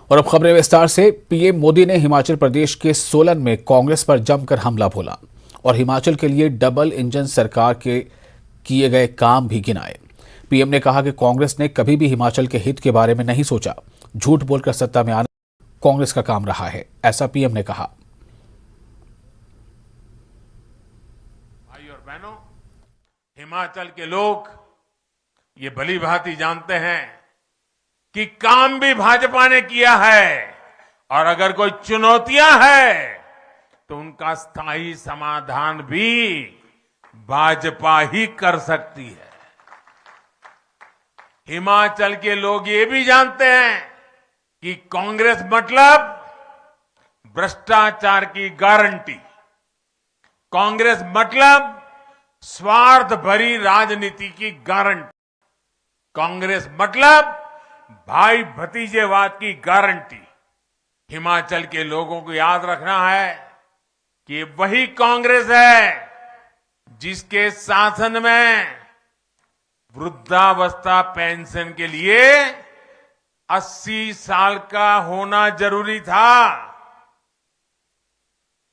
और अब खबरें विस्तार से। पीएम मोदी ने हिमाचल प्रदेश के सोलन में कांग्रेस पर जमकर हमला बोला और हिमाचल के लिए डबल इंजन सरकार के किए गए काम भी गिनाए। पीएम ने कहा कि कांग्रेस ने कभी भी हिमाचल के हित के बारे में नहीं सोचा। झूठ बोलकर सत्ता में आना कांग्रेस का काम रहा है, ऐसा पीएम ने कहा। भाई और बहनों, हिमाचल के लोग ये भली भांति जानते हैं कि काम भी भाजपा ने किया है और अगर कोई चुनौतियां हैं तो उनका स्थायी समाधान भी भाजपा ही कर सकती है। हिमाचल के लोग ये भी जानते हैं कि कांग्रेस मतलब भ्रष्टाचार की गारंटी, कांग्रेस मतलब स्वार्थ भरी राजनीति की गारंटी, कांग्रेस मतलब भाई भतीजेवाद की गारंटी। हिमाचल के लोगों को याद रखना है कि वही कांग्रेस है जिसके शासन में वृद्धावस्था पेंशन के लिए 80 साल का होना जरूरी था।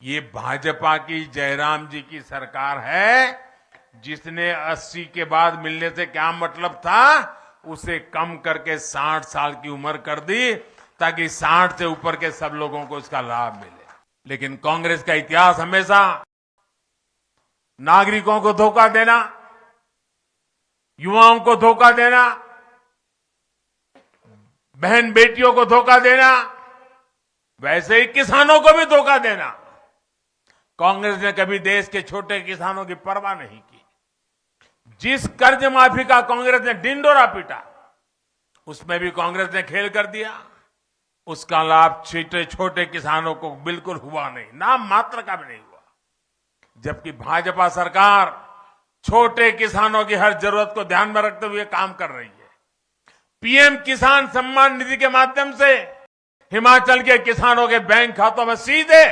ये भाजपा की जयराम जी की सरकार है जिसने 80 के बाद मिलने से क्या मतलब था उसे कम करके 60 साल की उम्र कर दी ताकि 60 से ऊपर के सब लोगों को इसका लाभ मिले। लेकिन कांग्रेस का इतिहास हमेशा नागरिकों को धोखा देना, युवाओं को धोखा देना, बहन बेटियों को धोखा देना, वैसे ही किसानों को भी धोखा देना। कांग्रेस ने कभी देश के छोटे किसानों की परवाह नहीं की। जिस कर्ज माफी का कांग्रेस ने ढिंढोरा पीटा उसमें भी कांग्रेस ने खेल कर दिया। उसका लाभ छोटे छोटे किसानों को बिल्कुल हुआ नहीं, नाम मात्र का भी नहीं हुआ। जबकि भाजपा सरकार छोटे किसानों की हर जरूरत को ध्यान में रखते हुए काम कर रही है। पीएम किसान सम्मान निधि के माध्यम से हिमाचल के किसानों के बैंक खातों में सीधे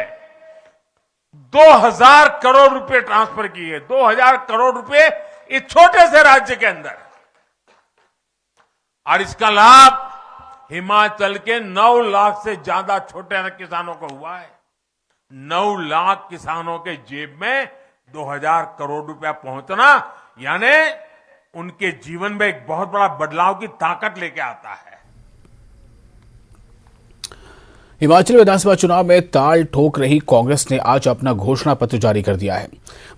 2000 करोड़ रुपए ट्रांसफर किए। 2000 करोड़ रुपए इस छोटे से राज्य के अंदर, और इसका लाभ हिमाचल के 9 लाख से ज्यादा छोटे किसानों को हुआ है। 9 लाख किसानों के जेब में 2000 करोड़ रुपया पहुंचना यानी उनके जीवन में एक बहुत बड़ा बदलाव की ताकत लेके आता है। हिमाचल विधानसभा चुनाव में ताल ठोक रही कांग्रेस ने आज अपना घोषणा पत्र जारी कर दिया है।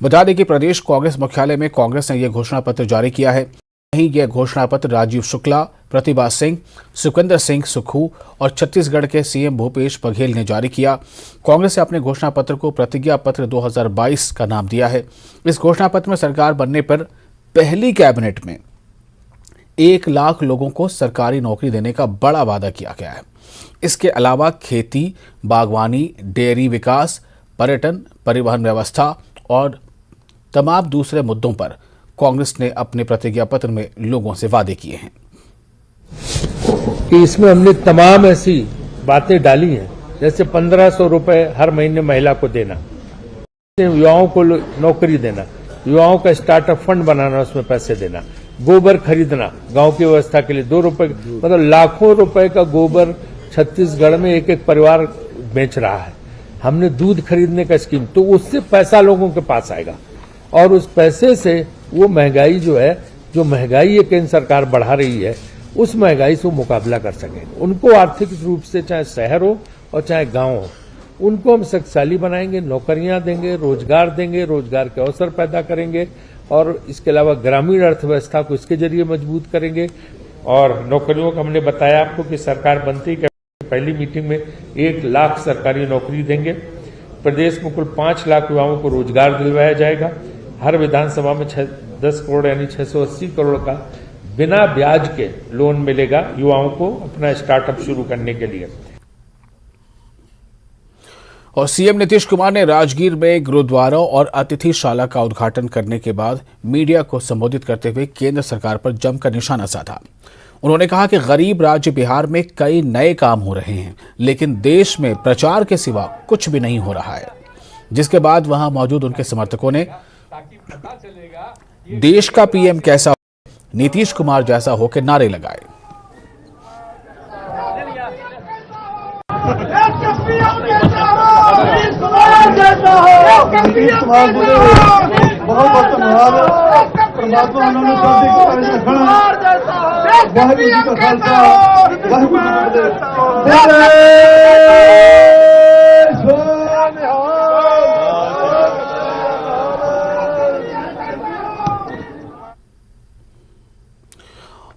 बता दें कि प्रदेश कांग्रेस मुख्यालय में कांग्रेस ने यह घोषणा पत्र जारी किया है। वहीं यह घोषणा पत्र राजीव शुक्ला, प्रतिभा सिंह, सुखविंदर सिंह सुक्खू और छत्तीसगढ़ के सीएम भूपेश बघेल ने जारी किया। कांग्रेस ने अपने घोषणा पत्र को प्रतिज्ञा पत्र 2022 का नाम दिया है। इस घोषणा पत्र में सरकार बनने पर पहली कैबिनेट में 1 लाख लोगों को सरकारी नौकरी देने का बड़ा वादा किया गया है। इसके अलावा खेती, बागवानी, डेयरी विकास, पर्यटन, परिवहन व्यवस्था और तमाम दूसरे मुद्दों पर कांग्रेस ने अपने प्रतिज्ञा पत्र में लोगों से वादे किए हैं कि इसमें हमने तमाम ऐसी बातें डाली हैं, जैसे 1500 रुपए हर महीने महिला को देना, युवाओं को नौकरी देना, युवाओं का स्टार्टअप फंड बनाना, उसमें पैसे देना, गोबर खरीदना गांव की व्यवस्था के लिए 2 रुपए, मतलब लाखों रुपए का गोबर छत्तीसगढ़ में एक एक परिवार बेच रहा है। हमने दूध खरीदने का स्कीम, तो उससे पैसा लोगों के पास आएगा और उस पैसे से वो महंगाई जो है, जो महंगाई ये केंद्र सरकार बढ़ा रही है, उस महंगाई से वो मुकाबला कर सकेंगे। उनको आर्थिक रूप से चाहे शहर हो और चाहे गांव हो, उनको हम शक्तिशाली बनाएंगे, नौकरियां देंगे, रोजगार के अवसर पैदा करेंगे और इसके अलावा ग्रामीण अर्थव्यवस्था को इसके जरिए मजबूत करेंगे। और नौकरियों का हमने बताया आपको कि सरकार बनती के पहली मीटिंग में 1 लाख सरकारी नौकरी देंगे। प्रदेश में कुल 5 लाख युवाओं को रोजगार दिलवाया जाएगा। हर विधानसभा में 10 करोड़ यानी 680 करोड़ का बिना ब्याज के लोन मिलेगा युवाओं को अपना स्टार्टअप शुरू करने के लिए। और सीएम नीतीश कुमार ने राजगीर में गुरुद्वारा और अतिथिशाला का उद्घाटन करने के बाद मीडिया को संबोधित करते हुए केंद्र सरकार पर जमकर निशाना साधा। उन्होंने कहा कि गरीब राज्य बिहार में कई नए काम हो रहे हैं, लेकिन देश में प्रचार के सिवा कुछ भी नहीं हो रहा है। जिसके बाद वहां मौजूद उनके समर्थकों ने देश का पीएम कैसा नीतीश कुमार जैसा हो के नारे लगाए। नीतीश कुमार जी बहुत बहुत धन्यवाद। परमात्मा उन्होंने चढ़ती कला रखना। वाहिगुरू जी का खालसा वाहिगुरू जी की फतेह।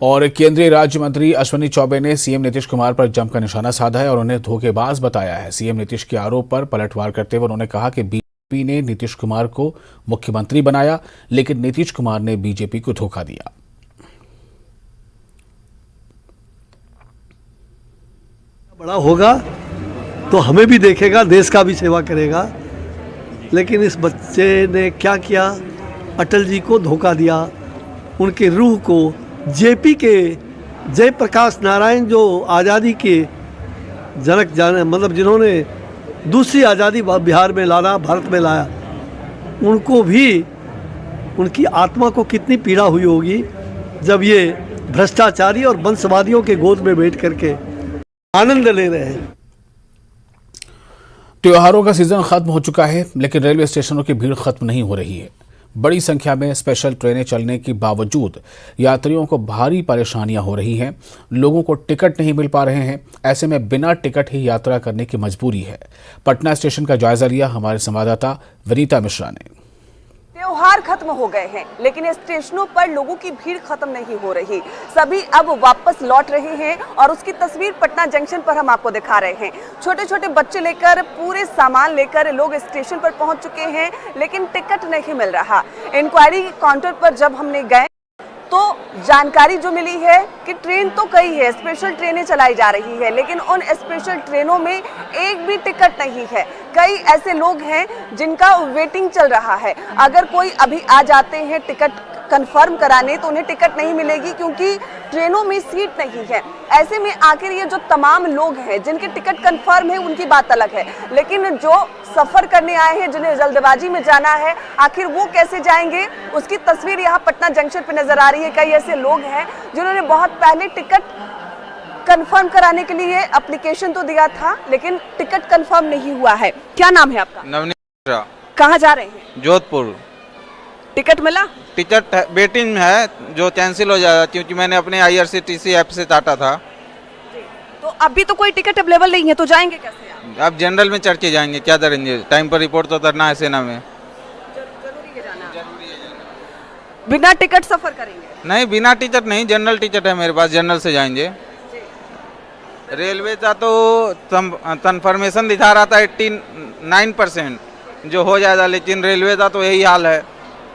और केंद्रीय राज्य मंत्री अश्विनी चौबे ने सीएम नीतीश कुमार पर जमकर निशाना साधा है और उन्हें धोखेबाज बताया है। सीएम नीतीश के आरोप पर पलटवार करते हुए उन्होंने कहा कि बीजेपी ने नीतीश कुमार को मुख्यमंत्री बनाया, लेकिन नीतीश कुमार ने बीजेपी को धोखा दिया। बड़ा होगा तो हमें भी देखेगा, देश का भी सेवा करेगा। लेकिन इस बच्चे ने क्या किया, अटल जी को धोखा दिया, उनके रूह को, जेपी के जयप्रकाश नारायण जो आज़ादी के जनक जाने मतलब जिन्होंने दूसरी आज़ादी बिहार में लाना, भारत में लाया, उनको भी, उनकी आत्मा को कितनी पीड़ा हुई होगी जब ये भ्रष्टाचारी और वंशवादियों के गोद में बैठ करके आनंद ले रहे हैं। त्योहारों का सीजन खत्म हो चुका है, लेकिन रेलवे स्टेशनों की भीड़ खत्म नहीं हो रही है। बड़ी संख्या में स्पेशल ट्रेनें चलने के बावजूद यात्रियों को भारी परेशानियां हो रही हैं। लोगों को टिकट नहीं मिल पा रहे हैं। ऐसे में बिना टिकट ही यात्रा करने की मजबूरी है। पटना स्टेशन का जायजा लिया हमारे संवाददाता विनीता मिश्रा ने। त्योहार खत्म हो गए हैं, लेकिन स्टेशनों पर लोगों की भीड़ खत्म नहीं हो रही। सभी अब वापस लौट रहे हैं और उसकी तस्वीर पटना जंक्शन पर हम आपको दिखा रहे हैं। छोटे छोटे बच्चे लेकर, पूरे सामान लेकर लोग स्टेशन पर पहुंच चुके हैं, लेकिन टिकट नहीं मिल रहा। इंक्वायरी काउंटर पर जब हमने गए तो जानकारी जो मिली है कि ट्रेन तो कई है, स्पेशल ट्रेनें चलाई जा रही है, लेकिन उन स्पेशल ट्रेनों में एक भी टिकट नहीं है। कई ऐसे लोग हैं जिनका वेटिंग चल रहा है। अगर कोई अभी आ जाते हैं टिकट कंफर्म कराने तो उन्हें टिकट नहीं मिलेगी, क्योंकि ट्रेनों में सीट नहीं है। ऐसे में आखिर ये जो तमाम लोग हैं जिनके टिकट कंफर्म है उनकी बात अलग है, लेकिन जो सफर करने आए हैं, जिन्हें जल्दबाजी में जाना है, आखिर वो कैसे जाएंगे, उसकी तस्वीर यहाँ पटना जंक्शन पे नजर आ रही है। कई ऐसे लोग हैं जिन्होंने बहुत पहले टिकट कंफर्म कराने के लिए एप्लीकेशन तो दिया था, लेकिन टिकट कंफर्म नहीं हुआ है। क्या नाम है आपका? नवनीत। कहाँ जा रहे हैं? जोधपुर। टिकट मिला? टिकट वेटिंग में है, जो कैंसिल हो जाएगा, क्योंकि मैंने अपने IRCTC ऐप से काटा था। तो अभी तो कोई टिकट अवेलेबल नहीं है, तो जाएंगे कैसे आप? अब जनरल में चढ़ के जाएंगे, क्या करेंगे, टाइम पर रिपोर्ट तो करना है सेना में। जरूरी है जाना। बिना टिकट सफर करेंगे? नहीं, बिना टिकट नहीं, जनरल टिकट है मेरे पास, जनरल से जाएंगे। रेलवे का तो कंफर्मेशन दिखा रहा था 89% जो हो जाएगा, लेकिन रेलवे का तो यही हाल है।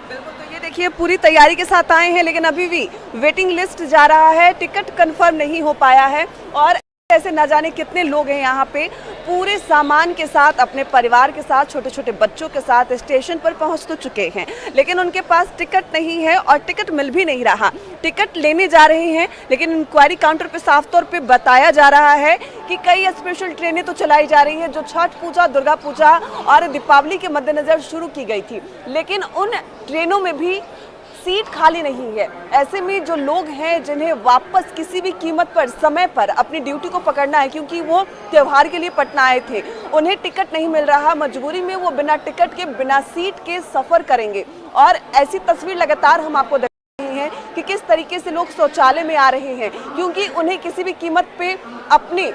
बिल्कुल, तो ये देखिए पूरी तैयारी के साथ आए हैं, लेकिन अभी भी वेटिंग लिस्ट जा रहा है, टिकट कंफर्म नहीं हो पाया है। और ऐसे न जाने कितने लोग हैं यहाँ पे पूरे सामान के साथ, अपने परिवार के साथ, छोटे छोटे बच्चों के साथ स्टेशन पर पहुँच तो चुके हैं, लेकिन उनके पास टिकट नहीं है और टिकट मिल भी नहीं रहा। टिकट लेने जा रहे हैं, लेकिन इंक्वायरी काउंटर पे साफ तौर पे बताया जा रहा है कि कई स्पेशल ट्रेनें तो चलाई जा रही है जो छठ पूजा, दुर्गा पूजा और दीपावली के मद्देनजर शुरू की गई थी, लेकिन उन ट्रेनों में भी सीट खाली नहीं है। ऐसे में जो लोग हैं जिन्हें वापस किसी भी कीमत पर, समय पर अपनी ड्यूटी को पकड़ना है, क्योंकि वो त्योहार के लिए पटना आए थे, उन्हें टिकट नहीं मिल रहा, मजबूरी में वो बिना टिकट के, बिना सीट के सफर करेंगे। और ऐसी तस्वीर लगातार हम आपको दिखा रहे हैं कि किस तरीके से लोग शौचालय में आ रहे हैं, क्योंकि उन्हें किसी भी कीमत पे अपनी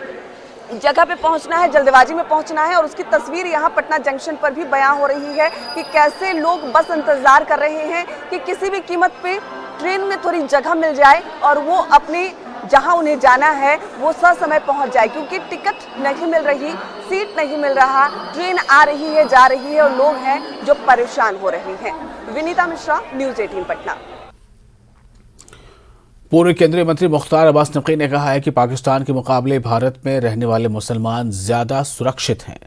जगह पे पहुंचना है, जल्दबाजी में पहुंचना है। और उसकी तस्वीर यहाँ पटना जंक्शन पर भी बयां हो रही है कि कैसे लोग बस इंतजार कर रहे हैं कि किसी भी कीमत पे ट्रेन में थोड़ी जगह मिल जाए और वो अपने जहां उन्हें जाना है वो ससमय पहुंच जाए, क्योंकि टिकट नहीं मिल रही, सीट नहीं मिल रहा, ट्रेन आ रही है, जा रही है और लोग हैं जो परेशान हो रहे हैं। विनीता मिश्रा, न्यूज़ 18 पटना। पूर्व केंद्रीय मंत्री मुख्तार अब्बास नकवी ने कहा है कि पाकिस्तान के मुकाबले भारत में रहने वाले मुसलमान ज्यादा सुरक्षित हैं।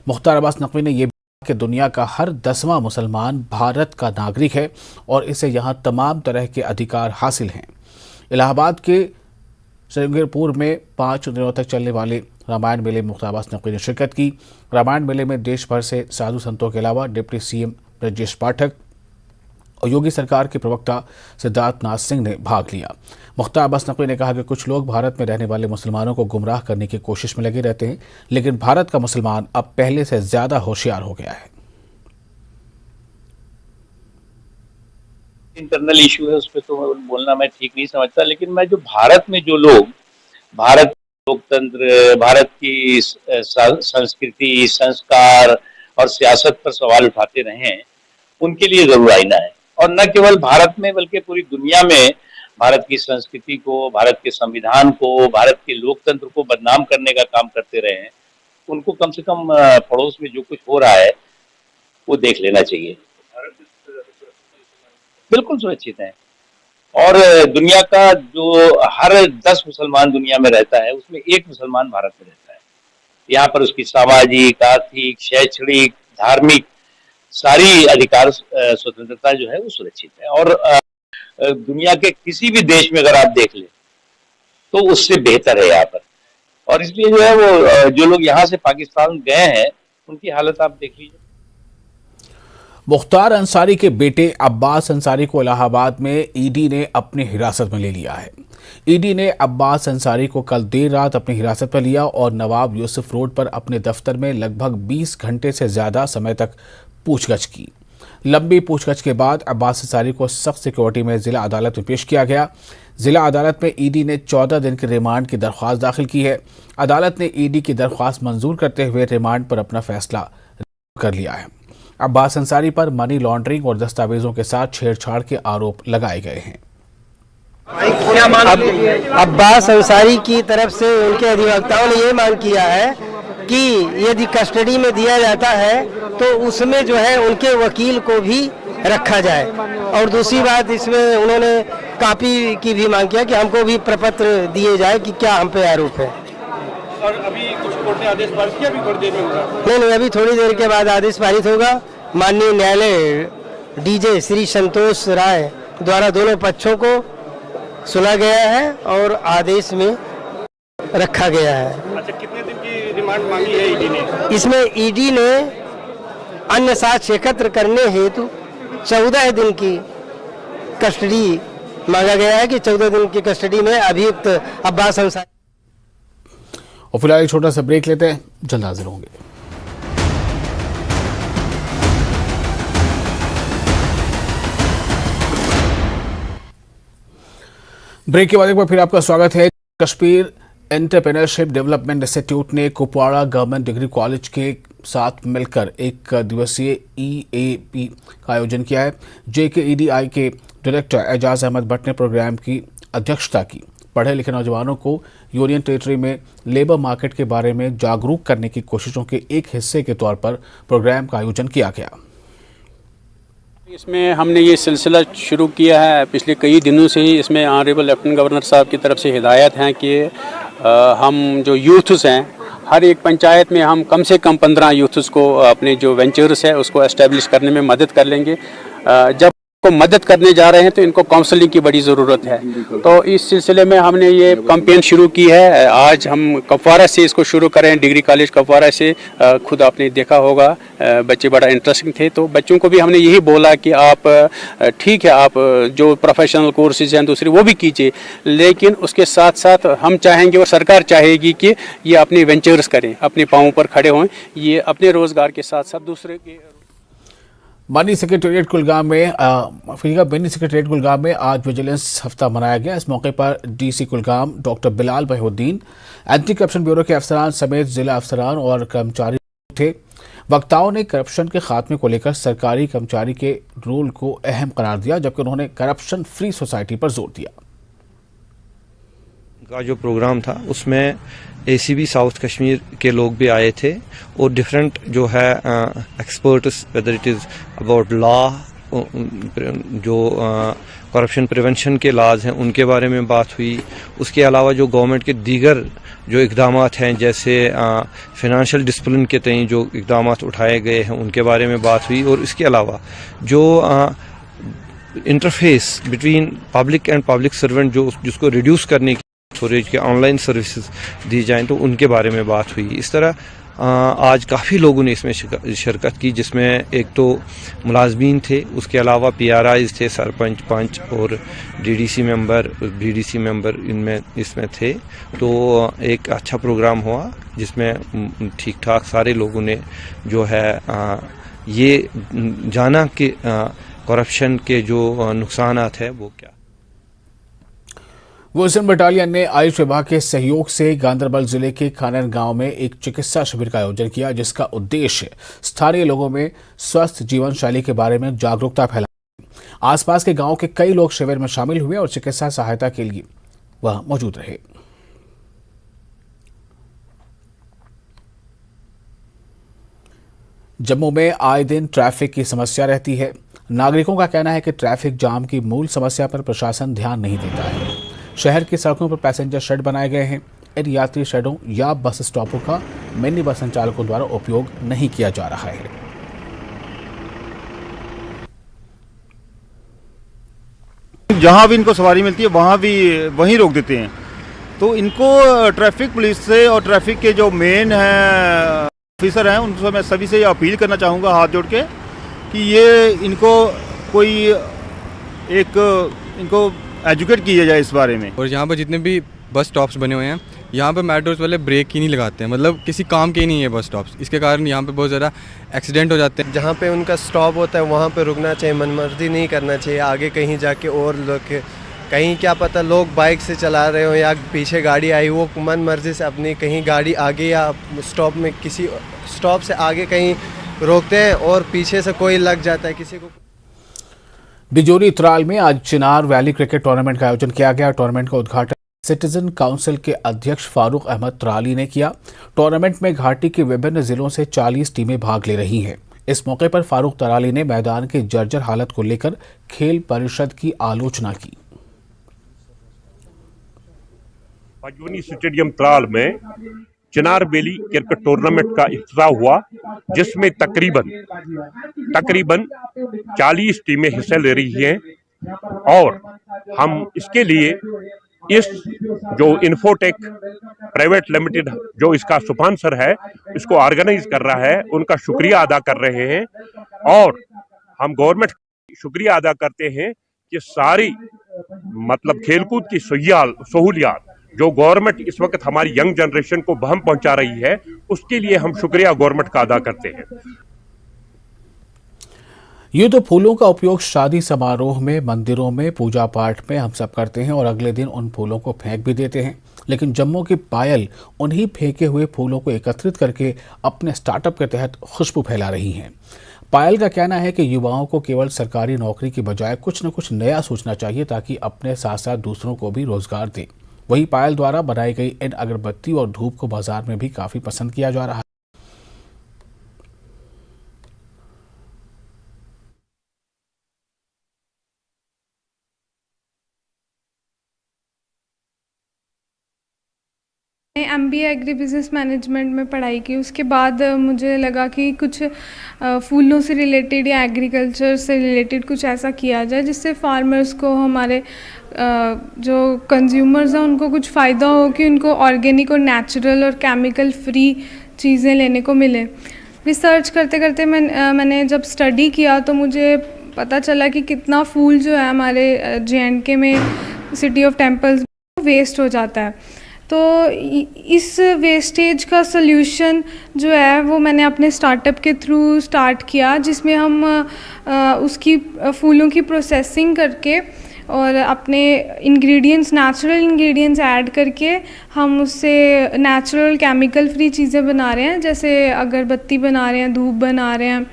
मुख्तार अब्बास नकवी ने यह भी कहा कि दुनिया का हर 10वां मुसलमान भारत का नागरिक है और इसे यहां तमाम तरह के अधिकार हासिल हैं। इलाहाबाद के श्रृंगेरपुर में 5 दिनों तक चलने वाले रामायण मेले में मुख्तार अब्बास नकवी ने शिरकत की। रामायण मेले में देश भर से साधु संतों के अलावा डिप्टी CM ब्रजेश पाठक और योगी सरकार के प्रवक्ता सिद्धार्थ नाथ सिंह ने भाग लिया। मुख्तार अब्बास नकवी ने कहा कि कुछ लोग भारत में रहने वाले मुसलमानों को गुमराह करने की कोशिश में लगे रहते हैं, लेकिन भारत का मुसलमान अब पहले से ज्यादा होशियार हो गया है। इंटरनल इशू है उस पर तो बोलना मैं ठीक नहीं समझता, लेकिन मैं जो भारत में जो लोग भारत लोकतंत्र, भारत की संस्कृति, संस्कार और सियासत पर सवाल उठाते रहे हैं, उनके लिए जरूर आईना है। और न केवल भारत में बल्कि पूरी दुनिया में भारत की संस्कृति को, भारत के संविधान को, भारत के लोकतंत्र को बदनाम करने का काम करते रहे हैं, उनको कम से कम पड़ोस में जो कुछ हो रहा है वो देख लेना चाहिए। बिल्कुल सुरक्षित है। और दुनिया का जो हर 10 मुसलमान दुनिया में रहता है उसमें एक मुसलमान भारत में रहता है। यहाँ पर उसकी सामाजिक, आर्थिक, शैक्षणिक, धार्मिक सारी अधिकार स्वतंत्रता जो है वो सुरक्षित है। और दुनिया के किसी भी देश में अगर आप देख लें तो उससे बेहतर है यहाँ पर। और इसलिए जो है वो जो लोग यहाँ से पाकिस्तान गए हैं उनकी हालत आप देख लीजिए। मुख्तार अंसारी के बेटे अब्बास अंसारी को इलाहाबाद में ईडी ने अपनी हिरासत में ले लिया है। ईडी ने अब्बास अंसारी को कल देर रात अपनी हिरासत में लिया और नवाब यूसुफ रोड पर अपने दफ्तर में लगभग 20 घंटे से ज्यादा समय तक पूछगछ की। लंबी पूछगछ के बाद अब्बास अंसारी को सख्त सिक्योरिटी में जिला अदालत में पेश किया गया। जिला अदालत में ईडी ने 14 दिन के रिमांड की दरख्वास्त दाखिल की है। अदालत ने ईडी की दरख्वास्त मंजूर करते हुए रिमांड पर अपना फैसला कर लिया है। अब्बास अंसारी पर मनी लॉन्ड्रिंग और दस्तावेजों के साथ छेड़छाड़ के आरोप लगाए गए हैं। अब्बास अंसारी की तरफ से उनके अधिवक्ताओं ने ये मांग किया है कि यदि कस्टडी में दिया जाता है तो उसमें जो है उनके वकील को भी रखा जाए। और दूसरी बात, इसमें उन्होंने कॉपी की भी मांग किया कि हमको भी प्रपत्र दिए जाए कि क्या हम पे आरोप है। और अभी कुछ कोर्ट ने आदेश पारित किया, अभी थोड़ी देर में होगा? नहीं, अभी थोड़ी देर के बाद आदेश पारित होगा। माननीय न्यायालय डीजे श्री संतोष राय द्वारा दोनों पक्षों को सुना गया है और आदेश में रखा गया है। अच्छा, कितने दिन की रिमांड मांगी है ईडी ने? इसमें ईडी ने अन्य साक्ष्य एकत्र करने हेतु 14 दिन की कस्टडी मांगा गया है कि 14 दिन की कस्टडी में अभियुक्त अब्बास अंसारी। और फिलहाल एक छोटा सा ब्रेक लेते हैं, जल्द हाजिर होंगे। ब्रेक के बाद एक बार फिर आपका स्वागत है। कश्मीर एंटरप्रेन्योरशिप डेवलपमेंट इंस्टीट्यूट ने कुपवाड़ा गवर्नमेंट डिग्री कॉलेज के साथ मिलकर एक दिवसीय EAP का आयोजन किया है। JKEDI के डायरेक्टर एजाज अहमद भट्ट ने प्रोग्राम की अध्यक्षता की। पढ़े लिखे नौजवानों को यूनियन टेरिटरी में लेबर मार्केट के बारे में जागरूक करने की कोशिशों के एक हिस्से के तौर पर प्रोग्राम का आयोजन किया गया। इसमें हमने ये सिलसिला शुरू किया है पिछले कई दिनों से ही। इसमें ऑनरेबल लेफ्टिनेंट गवर्नर साहब की तरफ से हिदायत है कि हम जो यूथ्स हैं, हर एक पंचायत में हम कम से कम 15 यूथ्स को अपने जो वेंचर्स है उसको एस्टेब्लिश करने में मदद कर लेंगे। जब को मदद करने जा रहे हैं तो इनको काउंसलिंग की बड़ी ज़रूरत है। तो इस सिलसिले में हमने ये कैंपेन शुरू की है। आज हम कुपवाड़ा से इसको शुरू करें, डिग्री कॉलेज कुपवाड़ा से। खुद आपने देखा होगा बच्चे बड़ा इंटरेस्टिंग थे, तो बच्चों को भी हमने यही बोला कि आप ठीक है, आप जो प्रोफेशनल कोर्सेज हैं दूसरे वो भी कीजिए, लेकिन उसके साथ साथ हम चाहेंगे और सरकार चाहेगी कि ये अपने वेंचर्स करें, अपने पाँव पर खड़े हों, ये अपने रोज़गार के साथ साथ दूसरे के। मनी सेक्रेटेरिएट कुलगाम में आज विजिलेंस हफ्ता मनाया गया। इस मौके पर DC Kulgam doctor Bilal Bahiuddin, anti corruption bureau के अफसरान समेत जिला अफसरान और कर्मचारी थे। वक्ताओं ने करप्शन के खात्मे को लेकर सरकारी कर्मचारी के रोल को अहम करार दिया, जबकि उन्होंने करप्शन फ्री सोसाइटी पर जोर दिया। का जो प्रोग्राम था उसमें ACB साउथ कश्मीर के लोग भी आए थे और डिफरेंट जो है experts, whether it is about law, जो करप्शन प्रिवेंशन के लाज हैं उनके बारे में बात हुई। उसके अलावा जो गवर्नमेंट के दीगर जो इकदाम हैं, जैसे फिनेंशियल डिसिप्लिन के तय जो इकदाम उठाए गए हैं उनके बारे में बात हुई। और इसके अलावा जो interface between public and public servant जिसको रिड्यूस करने की स्टोरेज के ऑनलाइन सर्विसेज दी जाएं तो उनके बारे में बात हुई। इस तरह आज काफ़ी लोगों ने इसमें शिरकत की, जिसमें एक तो मुलाजमीन थे, उसके अलावा PRIs थे, सरपंच, पंच और DDC मेंबर, BDC मेंबर इसमें थे। तो एक अच्छा प्रोग्राम हुआ जिसमें ठीक ठाक सारे लोगों ने जो है ये जाना कि करप्शन के जो नुकसानात है वो क्या। वुल्सन बटालियन ने आयुष विभाग के सहयोग से गांधरबल जिले के खानन गांव में एक चिकित्सा शिविर का आयोजन किया, जिसका उद्देश्य स्थानीय लोगों में स्वस्थ जीवन शैली के बारे में जागरूकता फैलाना। आसपास के गांव के कई लोग शिविर में शामिल हुए और चिकित्सा सहायता के लिए वहां मौजूद रहे। जम्मू में आए दिन ट्रैफिक की समस्या रहती है। नागरिकों का कहना है कि ट्रैफिक जाम की मूल समस्या पर प्रशासन ध्यान नहीं देता है। शहर की सड़कों पर पैसेंजर शेड बनाए गए हैं। इन यात्री शेडों या बस स्टॉपों का मिनी बस संचालकों द्वारा उपयोग नहीं किया जा रहा है। जहां भी इनको सवारी मिलती है वहां भी वहीं रोक देते हैं। तो इनको ट्रैफिक पुलिस से और ट्रैफिक के जो मेन है ऑफिसर हैं उनसे मैं सभी से अपील करना चाहूँगा हाथ जोड़ के कि ये इनको कोई इनको एजुकेट किया जाए इस बारे में। और यहाँ पर जितने भी बस स्टॉप्स बने हुए हैं यहाँ पर मेट्रोस वाले ब्रेक ही नहीं लगाते हैं, मतलब किसी काम के ही नहीं है बस स्टॉप्स। इसके कारण यहाँ पे बहुत ज़्यादा एक्सीडेंट हो जाते हैं। जहाँ पे उनका स्टॉप होता है वहाँ पे रुकना चाहिए, मनमर्जी नहीं करना चाहिए आगे कहीं जाके। और लोग कहीं क्या पता लोग बाइक से चला रहे हो या पीछे गाड़ी आई वो मन मर्जी से अपनी कहीं गाड़ी आगे या स्टॉप में किसी स्टॉप से आगे कहीं रोकते हैं और पीछे से कोई लग जाता है किसी को। बिजोरी त्राल में आज चिनार वैली क्रिकेट टूर्नामेंट का आयोजन किया गया। टूर्नामेंट का उद्घाटन सिटीजन काउंसिल के अध्यक्ष फारूक अहमद त्राली ने किया। टूर्नामेंट में घाटी के विभिन्न जिलों से 40 टीमें भाग ले रही हैं। इस मौके पर फारूक त्राली ने मैदान की जर्जर हालत को लेकर खेल परिषद की आलोचना की। बिजोरी स्टेडियम त्राल में चिनार वैली क्रिकेट टूर्नामेंट का इफ्तिताह हुआ, जिसमें तकरीबन 40 टीमें हिस्सा ले रही हैं और हम इसके लिए इस जो इन्फोटेक प्राइवेट लिमिटेड जो इसका स्पॉन्सर है इसको ऑर्गेनाइज कर रहा है उनका शुक्रिया अदा कर रहे हैं। और हम गवर्नमेंट शुक्रिया अदा करते हैं कि सारी मतलब खेलकूद की सहूलियात जो गवर्नमेंट इस वक्त हमारी यंग जनरेशन को बहम पहुंचा रही है उसके लिए हम शुक्रिया गवर्नमेंट का अदा करते हैं। यूं तो फूलों का उपयोग शादी समारोह में, मंदिरों में, पूजा पाठ में हम सब करते हैं और अगले दिन उन फूलों को फेंक भी देते हैं। लेकिन जम्मू की पायल उन्हीं फेंके हुए फूलों को एकत्रित करके अपने स्टार्टअप के तहत खुशबू फैला रही हैं। पायल का कहना है कि युवाओं को केवल सरकारी नौकरी की बजाय कुछ न कुछ नया सोचना चाहिए ताकि अपने साथ साथ दूसरों को भी रोजगार दे। वहीं पायल द्वारा बनाई गई इन अगरबत्ती और धूप को बाजार में भी काफी पसंद किया जा रहा है। MBA एग्री बिजनेस मैनेजमेंट में पढ़ाई की। उसके बाद मुझे लगा कि कुछ फूलों से रिलेटेड या एग्रीकल्चर से रिलेटेड कुछ ऐसा किया जाए जिससे फार्मर्स को, हमारे जो कंज्यूमर्स हैं उनको कुछ फ़ायदा हो, कि उनको ऑर्गेनिक और नेचुरल और केमिकल फ्री चीज़ें लेने को मिले। रिसर्च करते करते मैंने जब स्टडी किया तो मुझे पता चला कि कितना फूल जो है हमारे JNK में सिटी ऑफ टेम्पल्स वेस्ट हो जाता है। तो इस वेस्टेज का सल्यूशन जो है वो मैंने अपने स्टार्टअप के थ्रू स्टार्ट किया, जिसमें हम उसकी फूलों की प्रोसेसिंग करके और अपने इंग्रेडिएंट्स, नेचुरल इंग्रेडिएंट्स ऐड करके हम उससे नेचुरल केमिकल फ्री चीज़ें बना रहे हैं। जैसे अगरबत्ती बना रहे हैं, धूप बना रहे हैं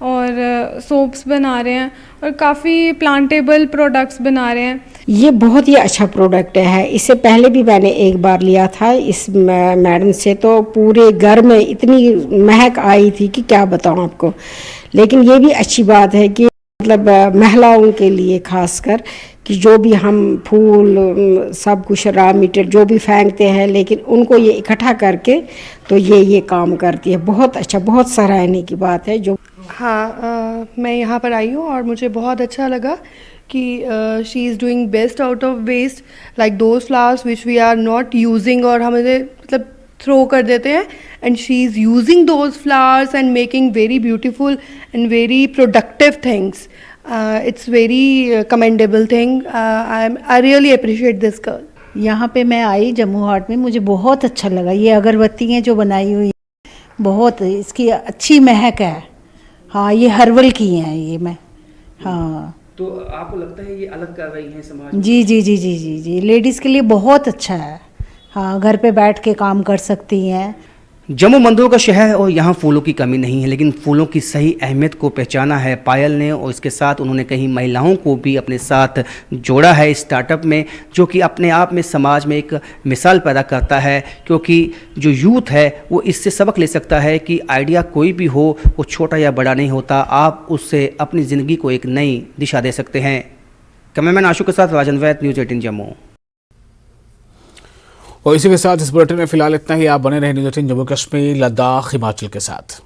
और सोप्स बना रहे हैं और काफ़ी प्लांटेबल प्रोडक्ट्स बना रहे हैं। ये बहुत ही अच्छा प्रोडक्ट है। इससे पहले भी मैंने एक बार लिया था इस मैडम से, तो पूरे घर में इतनी महक आई थी कि क्या बताऊं आपको। लेकिन ये भी अच्छी बात है कि मतलब महिलाओं के लिए खासकर कि जो भी हम फूल सब कुछ रॉ मटेरियल जो भी फेंकते हैं, लेकिन उनको ये इकट्ठा करके तो ये काम करती है। बहुत अच्छा, बहुत सराहने की बात है। जो मैं यहाँ पर आई हूँ और मुझे बहुत अच्छा लगा कि she is doing best out of waste, like those flowers which we are not using और हमें मतलब थ्रो कर देते हैं, and she is using those flowers and making very beautiful and very productive things. It's very commendable thing. I really appreciate this girl. यहाँ पे मैं आई जम्मू हाट में, मुझे बहुत अच्छा लगा। ये अगरबत्तियाँ जो बनाई हुई बहुत इसकी अच्छी महक है। हाँ, ये हर्बल की हैं। ये मैं हाँ तो आपको लगता है ये अलग कर रही हैं समाज? जी जी जी जी जी जी लेडीज़ के लिए बहुत अच्छा है। हाँ, घर पे बैठ के काम कर सकती हैं। जम्मू मंदिरों का शहर है और यहाँ फूलों की कमी नहीं है, लेकिन फूलों की सही अहमियत को पहचाना है पायल ने, और इसके साथ उन्होंने कई महिलाओं को भी अपने साथ जोड़ा है इस स्टार्टअप में, जो कि अपने आप में समाज में एक मिसाल पैदा करता है। क्योंकि जो यूथ है वो इससे सबक ले सकता है कि आइडिया कोई भी हो, वो छोटा या बड़ा नहीं होता, आप उससे अपनी ज़िंदगी को एक नई दिशा दे सकते हैं। कैमरामैन आशु के साथ राजन वैद, न्यूज़ 18 जम्मू। और इसी के साथ इस बुलेटिन में फिलहाल इतना ही। आप बने रहे न्यूज़ 18 जम्मू कश्मीर लद्दाख हिमाचल के साथ।